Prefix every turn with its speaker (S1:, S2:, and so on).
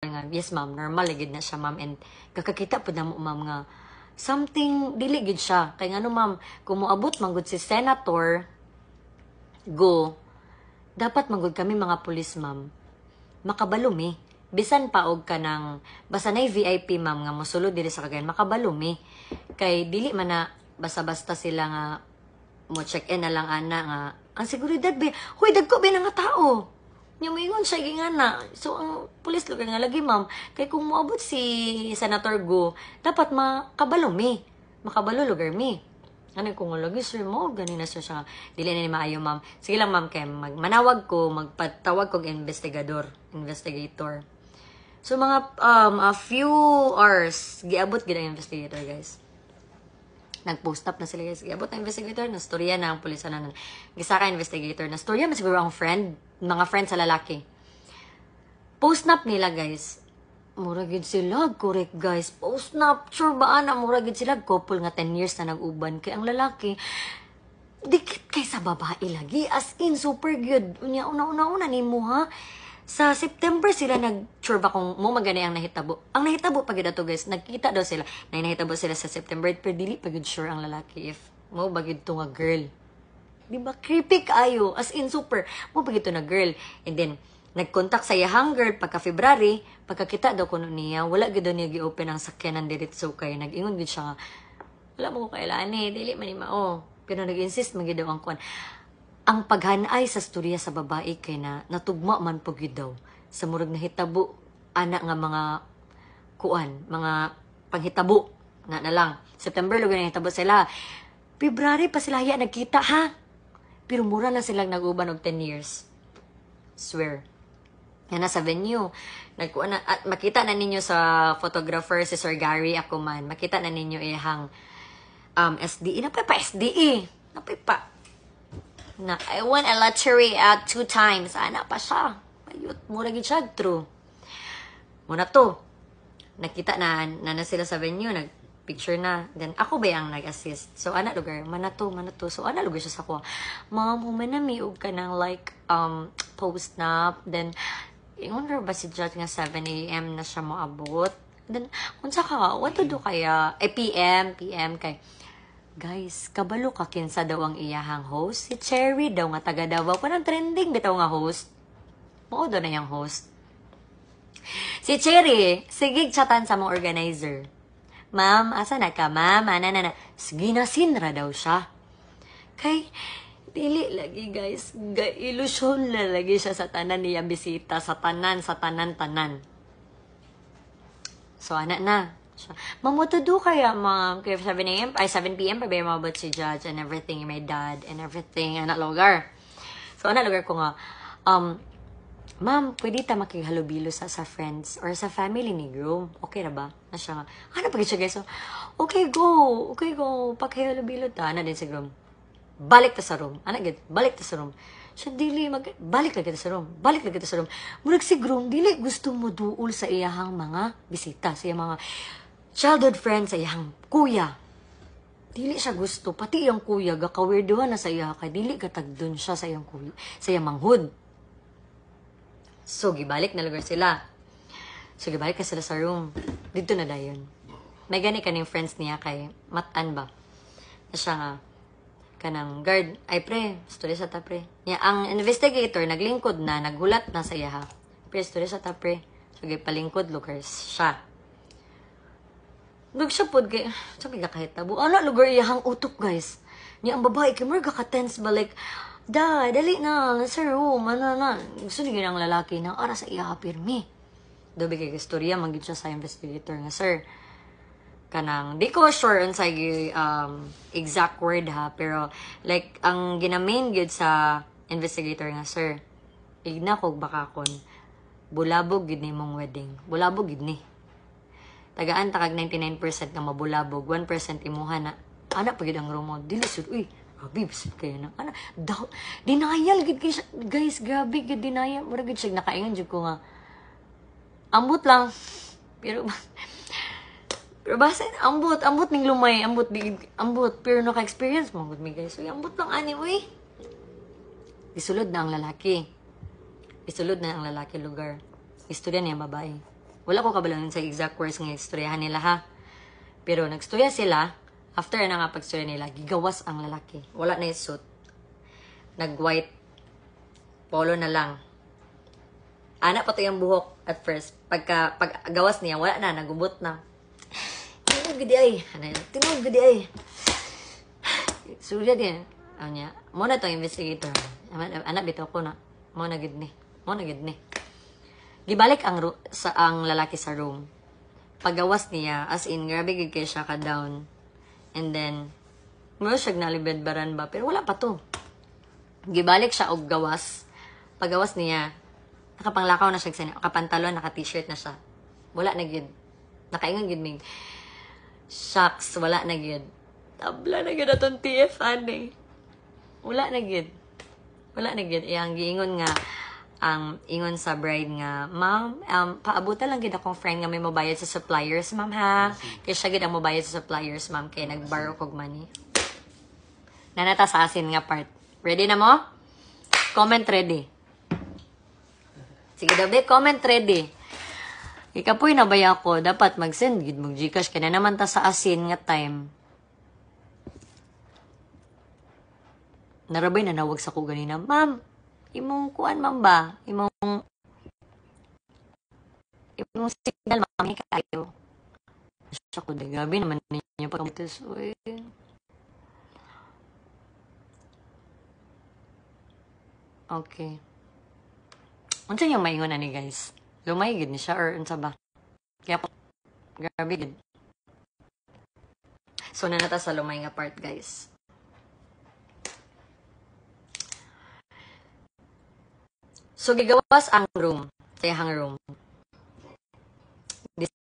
S1: nga, yes ma'am, normal gid na siya ma'am, and kakakita po na mo ma'am nga something dili gid siya kay ngano ma'am, kung moabot man gud si Senator Go, dapat manggod kami mga pulis ma'am makabalumi, bisan pa og kanang basta nay VIP ma'am nga mosulod diri sa Cagayan, makabalumi kay dili man na basta-basta sila nga mo check in na lang ana nga ang seguridad be, huy dagko be nga tao nya moingon siya gingana. So ang pulis lugar nga lagi ma'am kay kung moabot si Senator Go, dapat makabalumi, makabalo lugar mi. Ano kung lagi sir mo ganina siya dili na ni maayo ma'am. Sige lang ma'am kay manawag ko, magpatawag kog investigator. So mga a few hours giabot gid ang investigator guys. Nag-post up na sila guys. Giabot ang investigator na storya na ang pulis na gisaka investigator na storya mas siguro ang mga friend sa lalaki. Post up nila guys. Mura gid sila, correct guys. Post up, sure ba ana mura gid sila couple nga 10 years na nag-uban kay ang lalaki dikit kay sa babae lagi, as in super good. Unya una nimo ha. Sa September sila nag-sure ba kung mo magani ang nahitabo. Ang nahitabo pag ato guys, nagkita daw sila. Nahitabo sila sa September, pero dili pag sure ang lalaki if mo bagid to nga girl. Di ba? Creepy kayo. As in super. Mo bagid to na girl. And then, nag-contact sa yahang girl pagka February, pagkakita daw kuno niya, wala gid daw niya gi-open ang sakyanan diretso kay nag-ingon gid siya nga, wala mo ko kailan dili man ni mao. Pero nag-insist man gid daw ang kuan. Ang paghanay sa storya sa babae kay na natugma man po gid daw sa murag nahitabo ana nga mga kuan, mga panghitabo na lang. September lugar nahitabo sila. February pa sila ya nagkita ha. Pero mura na silang nag-uban og 10 years. Swear. Yan na sa venue. Nagkuan na, at makita na ninyo sa photographer si Sir Gary Akuman. Makita na ninyo ihang SDE. Napay pa SDE. Napay pa. Na, I won a lottery 2 times. Ana pa siya. Ayot, mura gid siya. True. Muna to. Nakita na sila sa venue. Nag-picture na. Then, ako ba ang nag-assist? So, ana lugar. Mana to. So, ana lugar siya sa ko. Ma'am, humanamiog ka ng like, post na. Then, ingon ba si Judge nga 7 a.m. na siya moabot? Then, unsa ka, what to do kaya? PM kay, guys, kabalo ka kinsa daw ang iyahang host? Si Cherry daw nga taga Davao. Parang trending bitaw nga host. Mao daw na yung host. Si Cherry, sige chatan sa mga organizer. Ma'am, asa na ka, ma'am? Ana. Sige na sinra daw siya. Kay, dili lagi guys. Ilusyon na lagi siya sa tanan niya bisita. Sa tanan. So, anak na. Mamutudo kaya ma'am kay 7 a.m. ay 7 p.m. pa ba mabot si Judge and everything, my dad and everything, anak lugar. So anak lugar ko nga ma'am, pwede ta makighalubilo sa friends or sa family ni groom. Okay na ba? Na siya nga. Ano pag siya guys? So, okay go. Pakihalubilo ta. Ana din si groom. Balik ta sa room. Anak gid, balik ta sa room. Siya dili balik lagi ta sa room. Murag si groom dili gusto mo duol sa iyahang mga bisita, sa iyang mga childhood friends, sa iyang kuya. Dili siya gusto. Pati iyang kuya, gakawirduhan na sa iya. Kaya dili katagdun siya sa iyang kuya, sa iyang manghud. So, gibalik na lugar sila. So, gibalik ka sila sa room. Dito na dayon. May gani kaning friends niya kay Matan ba? Na siya nga, kanang guard, ay pre, story sa ta pre. Ang investigator, naglingkod na, naghulat na sa iya ha. Pre, story sa ta pre. So, palingkod, lookers siya. Nag siya pod kay sabi ka kahit tabo. Ano lugar iyahang utok guys. Niya ang babae kay murag ka-tense ba like dali na sa room na. Gusto ni ang lalaki nang ara sa iya pirmi. Dobi kay istorya manggid siya sa investigator nga sir. Kanang di ko sure unsay exact word ha pero like ang ginamain gid sa investigator nga sir. Igna kog bakakon. Bulabog gid ni mong wedding. Bulabog gid ni. Tagaan takag 99% nga mabulabog, 1% imuha na. Ana pagid ang rumo. Dili sud uy, grabe bisit kayo na. Ana, denial gid guys, grabe gid denial. Mura gid siya nakaingon jud ko nga. Ambot lang. Pero basta ambot ning lumay, ambot pero naka-experience mo gud mi guys. So ambot lang ani uy. Isulod na ang lalaki lugar. Istorya niya babae. Wala ko kabalangan sa exact words nga istoryahan nila ha. Pero nagstorya sila, after na nga pagstorya nila, gigawas ang lalaki. Wala na yung suit. Nag-white polo na lang. Anak pa to yung buhok at first. Pag gawas niya, wala na, nagubot na. Tinuod gudi ay. Tinuod gudi ay. Surya din. Ano niya? Muna to investigator. Anak bitaw ko na. Muna gid ni. Gibalik ang lalaki sa room. Paggawas niya, as in, grabe gid kay siya ka down. And then, mo siya nalibed-baran ba? Pero wala pa to. Gibalik siya og gawas. Paggawas niya, nakapanglakaw na siya sa nakapantalon, naka-t-shirt na siya. Wala na gid. Nakaingon gid mig. Shucks, wala na gid. Tabla na gid atong TF ani. Wala na gid. Ang giingon nga ang ingon sa bride nga, ma'am, paabutan lang gid akong friend nga may mobayad sa suppliers, ma'am ha. Kaya siya gid ang mobayad sa suppliers, ma'am, kay nag-borrow kog money. Nanata sa asin nga part. Ready na mo? Comment ready. Sige daw, comment ready. Ikapoy na baya ko, dapat mag-send gid mong Gcash kaya na naman ta sa asin nga time. Narabay na nawag sa ko ganina, ma'am, imong kuan ma'am ba? Imong signal ma'am kayo. Siya ko de gabi naman ninyo pagkamutis. Uy. Okay. Unsa yung maingon ani guys? Lumay gid ni siya or unsa ba? Kaya grabe gid. So nanata sa lumay nga part guys. So gigawas ang room, sa iyang room.